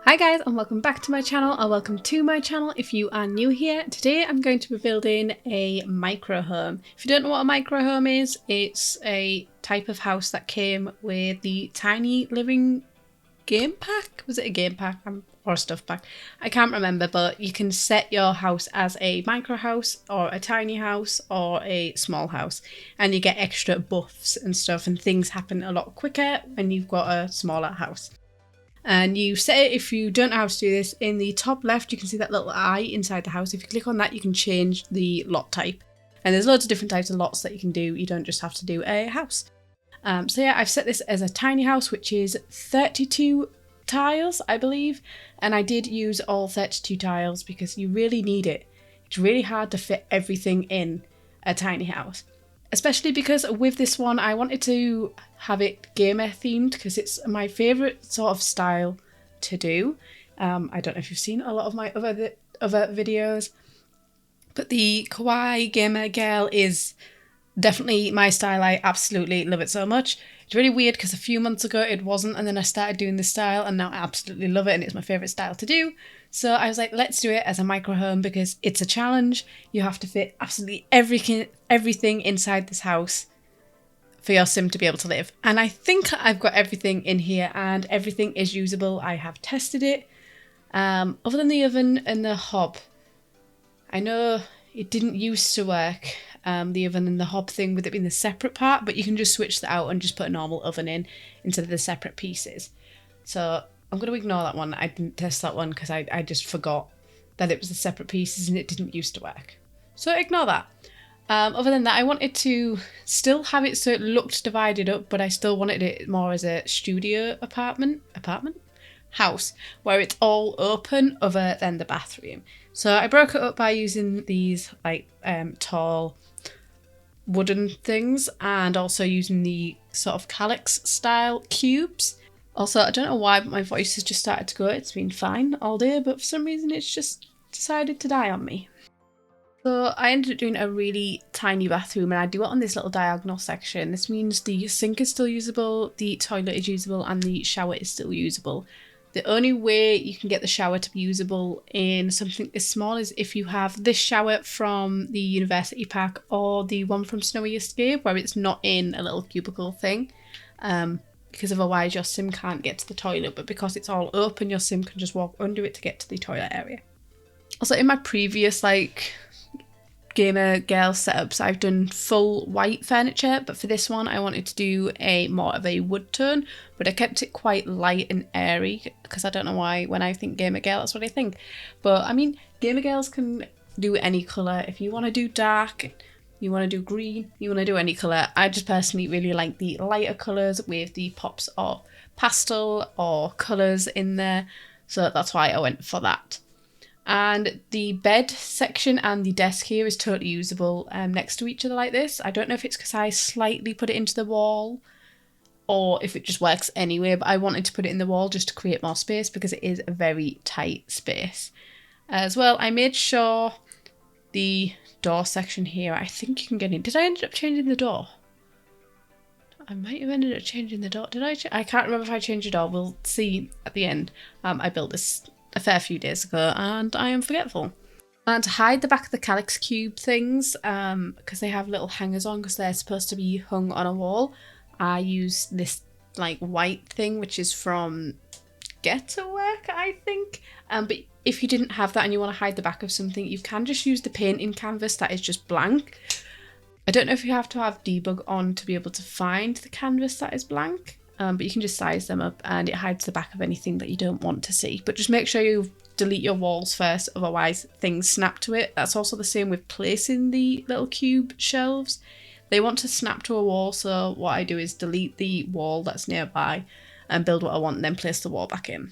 Hi guys, and welcome back to my channel, or welcome to my channel if you are new here. Today I'm going to be building a micro home. If you don't know what a micro home is, it's a type of house that came with the Tiny Living game pack. Was it a game pack or a stuff pack? I can't remember, but you can set your house as a micro house or a tiny house or a small house, and you get extra buffs and stuff, and things happen a lot quicker when you've got a smaller house. And you set it, if you don't know how to do this, in the top left you can see that little eye inside the house. If you click on that, you can change the lot type. And there's loads of different types of lots that you can do. You don't just have to do a house. So yeah, I've set this as a tiny house, which is 32 tiles, I believe. And I did use all 32 tiles because you really need it. It's really hard to fit everything in a tiny house. Especially because with this one, I wanted to have it gamer themed because it's my favourite sort of style to do. I don't know if you've seen a lot of my other videos, but the Kawaii Gamer Girl is definitely my style. I absolutely love it so much. It's really weird because a few months ago it wasn't, and then I started doing this style and now I absolutely love it and it's my favourite style to do. So I was like, let's do it as a micro home because it's a challenge. You have to fit absolutely everything inside this house for your sim to be able to live. And I think I've got everything in here and everything is usable. I have tested it. Other than the oven and the hob, I know it didn't used to work, the oven and the hob thing with it being the separate part, but you can just switch that out and just put a normal oven in instead of the separate pieces. So I'm going to ignore that one. I didn't test that one because I just forgot that it was the separate pieces and it didn't used to work. So ignore that. Other than that, I wanted to still have it so it looked divided up, but I still wanted it more as a studio house where it's all open other than the bathroom. So I broke it up by using these like tall wooden things and also using the sort of calyx style cubes. Also, I don't know why, but my voice has just started to go. It's been fine all day, but for some reason it's just decided to die on me. So I ended up doing a really tiny bathroom, and I do it on this little diagonal section. This means the sink is still usable, the toilet is usable, and the shower is still usable. The only way you can get the shower to be usable in something this small is if you have this shower from the university pack or the one from Snowy Escape, where it's not in a little cubicle thing. Because otherwise your sim can't get to the toilet, but because it's all open, your sim can just walk under it to get to the toilet area. Also, in my previous gamer girl setups, I've done full white furniture, but for this one I wanted to do more of a wood tone, but I kept it quite light and airy because I don't know why when I think gamer girl that's what I think. But I mean, gamer girls can do any colour. If you want to do dark, you want to do green, you want to do any colour. I just personally really like the lighter colours with the pops of pastel or colours in there, so that's why I went for that. And the bed section and the desk here is totally usable next to each other like this. I don't know if it's because I slightly put it into the wall or if it just works anyway, but I wanted to put it in the wall just to create more space because it is a very tight space. As well, I made sure the door section here, I think you can get in. Did I end up changing the door? I might have ended up changing the door. Did I? I can't remember if I changed the door. We'll see at the end. I built this a fair few days ago and I am forgetful. And to hide the back of the calyx cube things, because they have little hangers on because they're supposed to be hung on a wall, I use this like white thing which is from Get to Work, I think. But if you didn't have that and you want to hide the back of something, you can just use the painting canvas that is just blank. I don't know if you have to have debug on to be able to find the canvas that is blank, but you can just size them up and it hides the back of anything that you don't want to see. But just make sure you delete your walls first, otherwise things snap to it. That's also the same with placing the little cube shelves. They want to snap to a wall, so what I do is delete the wall that's nearby and build what I want and then place the wall back in.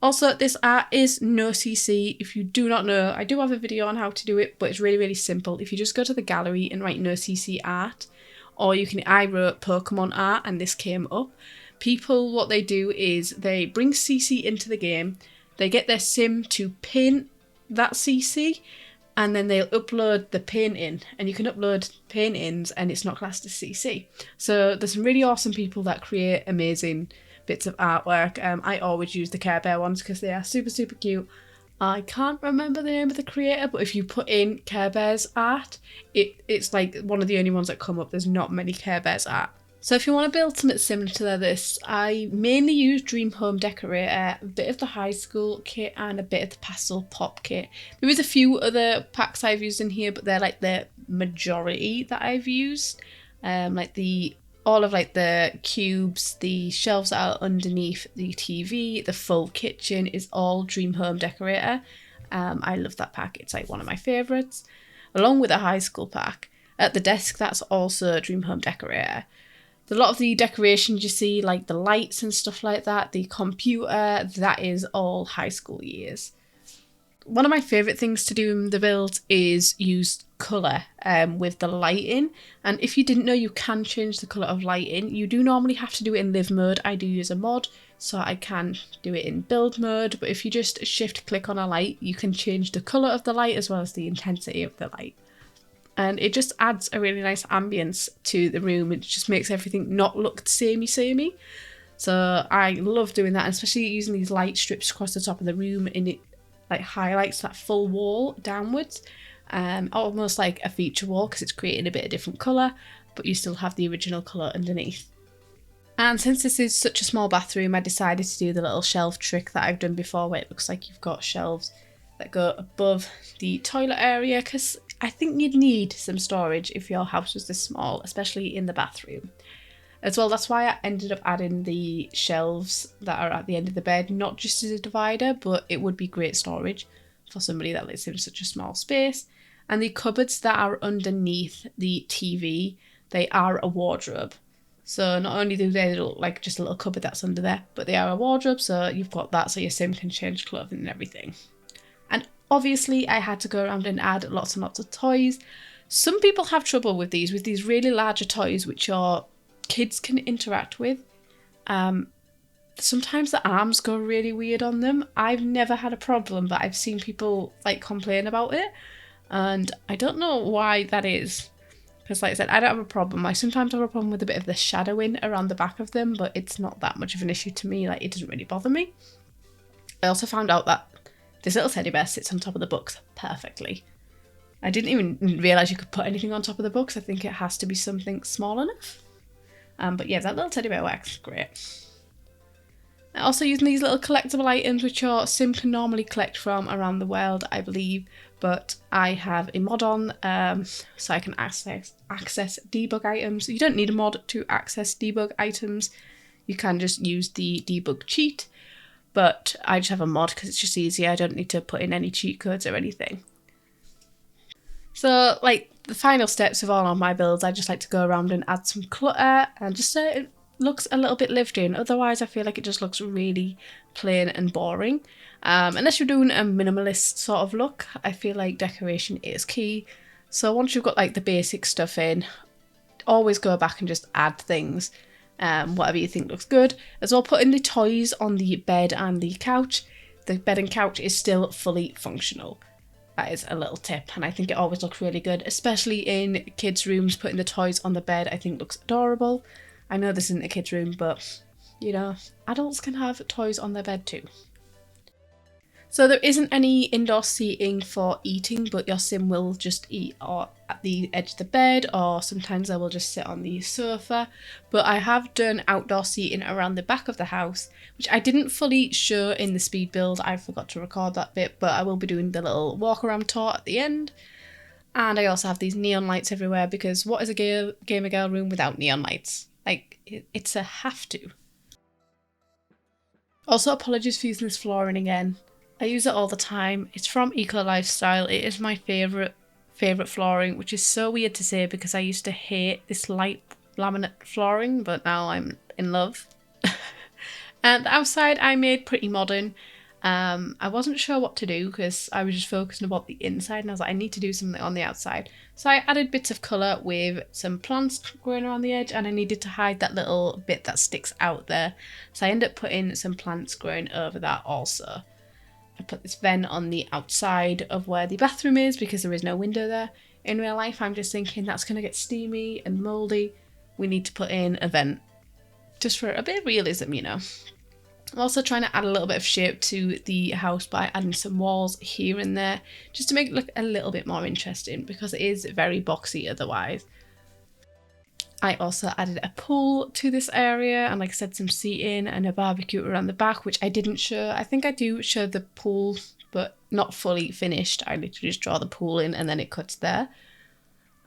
Also, this art is no CC. If you do not know, I do have a video on how to do it, but it's really, really simple. If you just go to the gallery and write no CC art, or I wrote Pokemon art and this came up. People, what they do is they bring CC into the game, they get their sim to paint that CC, and then they'll upload the painting, and you can upload paintings and it's not classed as CC. So there's some really awesome people that create amazing bits of artwork. I always use the Care Bear ones because they are super, super cute. I can't remember the name of the creator, but if you put in Care Bears art, it's like one of the only ones that come up. There's not many Care Bears art. So if you want to build something similar to this, I mainly use Dream Home Decorator, a bit of the high school kit and a bit of the pastel pop kit. There is a few other packs I've used in here, but they're like the majority that I've used. All of like the cubes, the shelves that are underneath the TV, the full kitchen is all Dream Home Decorator. I love that pack. It's like one of my favourites. Along with a high school pack. At the desk, that's also Dream Home Decorator. A lot of the decorations you see, like the lights and stuff like that, the computer, that is all high school years. One of my favourite things to do in the build is use colour with the lighting. And if you didn't know, you can change the colour of lighting. You do normally have to do it in live mode. I do use a mod, so I can do it in build mode. But if you just shift click on a light, you can change the colour of the light as well as the intensity of the light. And it just adds a really nice ambience to the room. It just makes everything not look samey. So I love doing that, especially using these light strips across the top of the room, and it like highlights that full wall downwards, almost like a feature wall because it's creating a bit of different colour, but you still have the original colour underneath. And since this is such a small bathroom, I decided to do the little shelf trick that I've done before, where it looks like you've got shelves that go above the toilet area, because I think you'd need some storage if your house was this small, especially in the bathroom. As well, that's why I ended up adding the shelves that are at the end of the bed, not just as a divider, but it would be great storage for somebody that lives in such a small space. And the cupboards that are underneath the TV, they are a wardrobe. So not only do they look like just a little cupboard that's under there, but they are a wardrobe, so you've got that so your sim can change clothing and everything. And obviously I had to go around and add lots and lots of toys. Some people have trouble with these really larger toys which your kids can interact with. Sometimes the arms go really weird on them. I've never had a problem, but I've seen people like complain about it, and I don't know why that is. Because like I said, I don't have a problem. I sometimes have a problem with a bit of the shadowing around the back of them, but it's not that much of an issue to me. Like, it doesn't really bother me. I also found out that this little teddy bear sits on top of the books perfectly. I didn't even realise you could put anything on top of the books. I think it has to be something small enough. But yeah, that little teddy bear works great. Also using these little collectible items which your sim can normally collect from around the world, I believe, but I have a mod on so I can access debug items. You don't need a mod to access debug items. You can just use the debug cheat, but I just have a mod because it's just easier. I don't need to put in any cheat codes or anything. So like the final steps of all of my builds, I just like to go around and add some clutter and just so it looks a little bit lived in. Otherwise I feel like it just looks really plain and boring. Unless you're doing a minimalist sort of look, I feel like decoration is key. So once you've got like the basic stuff in, always go back and just add things, whatever you think looks good. As well, putting the toys on the bed and the couch. The bed and couch is still fully functional. That is a little tip, and I think it always looks really good, especially in kids' rooms. Putting the toys on the bed I think looks adorable. I know this isn't a kid's room, but you know, adults can have toys on their bed too. So there isn't any indoor seating for eating, but your sim will just eat or at the edge of the bed, or sometimes they will just sit on the sofa. But I have done outdoor seating around the back of the house, which I didn't fully show in the speed build. I forgot to record that bit, but I will be doing the little walk around tour at the end. And I also have these neon lights everywhere, because what is a gamer girl room without neon lights? Like, it's a have to. Also, apologies for using this flooring again. I use it all the time. It's from Eco Lifestyle. It is my favourite flooring, which is so weird to say because I used to hate this light laminate flooring, but now I'm in love. And the outside I made pretty modern. I wasn't sure what to do because I was just focusing about the inside, and I was like, I need to do something on the outside. So I added bits of colour with some plants growing around the edge, and I needed to hide that little bit that sticks out there. So I ended up putting some plants growing over that also. I put this vent on the outside of where the bathroom is because there is no window there. In real life, I'm just thinking that's going to get steamy and mouldy. We need to put in a vent. just for a bit of realism, you know. I'm also trying to add a little bit of shape to the house by adding some walls here and there, just to make it look a little bit more interesting, because it is very boxy otherwise. I also added a pool to this area, and like I said, some seating and a barbecue around the back, which I didn't show. I think I do show the pool, but not fully finished. I literally just draw the pool in and then it cuts there.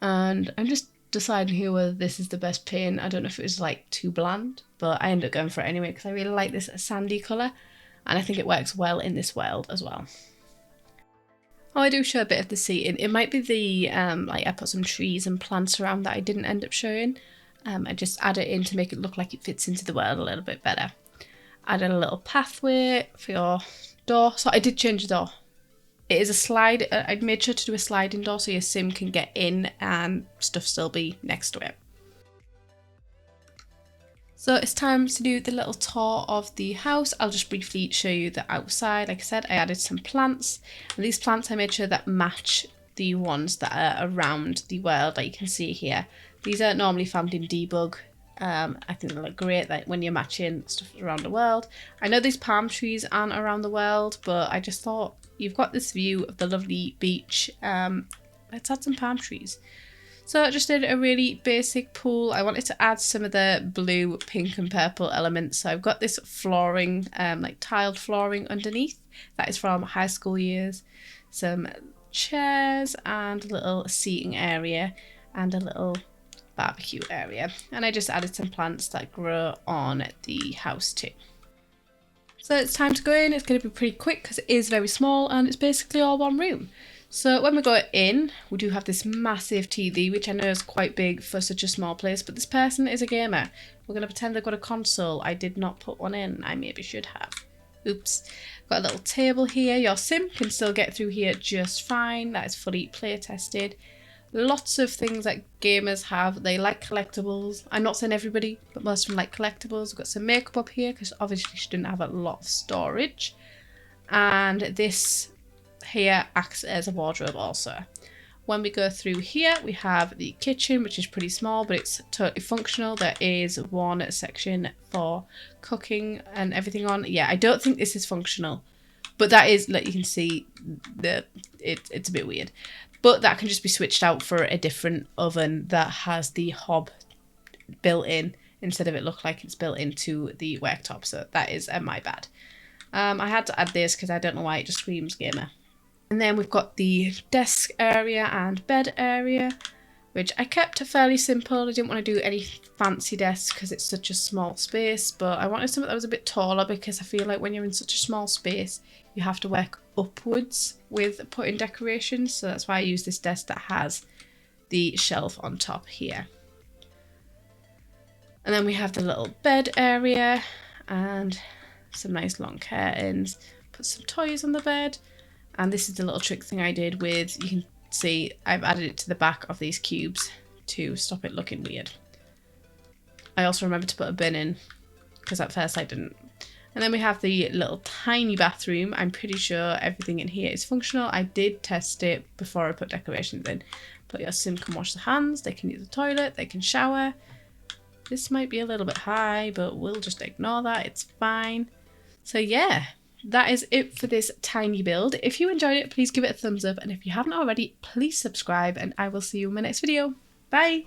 And I'm just deciding here whether this is the best paint. I don't know if it was like too bland, but I ended up going for it anyway because I really like this sandy colour, and I think it works well in this world as well. Oh, I do show a bit of the seating. It might be the, like I put some trees and plants around that I didn't end up showing. I just add it in to make it look like it fits into the world a little bit better. Added a little pathway for your door. So I did change the door. It is a slide. I made sure to do a sliding door so your sim can get in and stuff still be next to it. So it's time to do the little tour of the house. I'll just briefly show you the outside. Like I said, I added some plants, and these plants I made sure that match the ones that are around the world, like you can see here. These are normally found in debug. I think they look great like when you're matching stuff around the world. I know these palm trees aren't around the world, but I just thought you've got this view of the lovely beach. Let's add some palm trees. So I just did a really basic pool. I wanted to add some of the blue, pink and purple elements. So I've got this flooring, like tiled flooring underneath. That is from high school years. Some chairs and a little seating area and a little barbecue area. And I just added some plants that grow on the house too. So it's time to go in. It's going to be pretty quick because it is very small and it's basically all one room. So when we go in, we do have this massive TV, which I know is quite big for such a small place, but this person is a gamer. We're going to pretend they've got a console. I did not put one in. I maybe should have. Oops. Got a little table here. Your sim can still get through here just fine. That is fully play tested. Lots of things that gamers have. They like collectibles. I'm not saying everybody, but most of them like collectibles. We've got some makeup up here because obviously she didn't have a lot of storage. And this here acts as a wardrobe also. When we go through here, we have the kitchen, which is pretty small, but it's totally functional. There is one section for cooking and everything on. Yeah, I don't think this is functional, but that is, like you can see, it's a bit weird. But that can just be switched out for a different oven that has the hob built in instead of it look like it's built into the worktop. So that is my bad. I had to add this because I don't know why it just screams gamer. And then we've got the desk area and bed area, which I kept fairly simple. I didn't want to do any fancy desks because it's such a small space, but I wanted something that was a bit taller because I feel like when you're in such a small space, you have to work upwards with putting decorations. So that's why I use this desk that has the shelf on top here. And then we have the little bed area and some nice long curtains. Put some toys on the bed. And this is the little trick thing I did with, you can see I've added it to the back of these cubes to stop it looking weird. I also remembered to put a bin in because at first I didn't. And then we have the little tiny bathroom. I'm pretty sure everything in here is functional. I did test it before I put decorations in. But your sim can wash their hands, they can use the toilet, they can shower. This might be a little bit high, but we'll just ignore that, it's fine. So yeah. That is it for this tiny build. If you enjoyed it, please give it a thumbs up. And if you haven't already, please subscribe. And I will see you in my next video. Bye!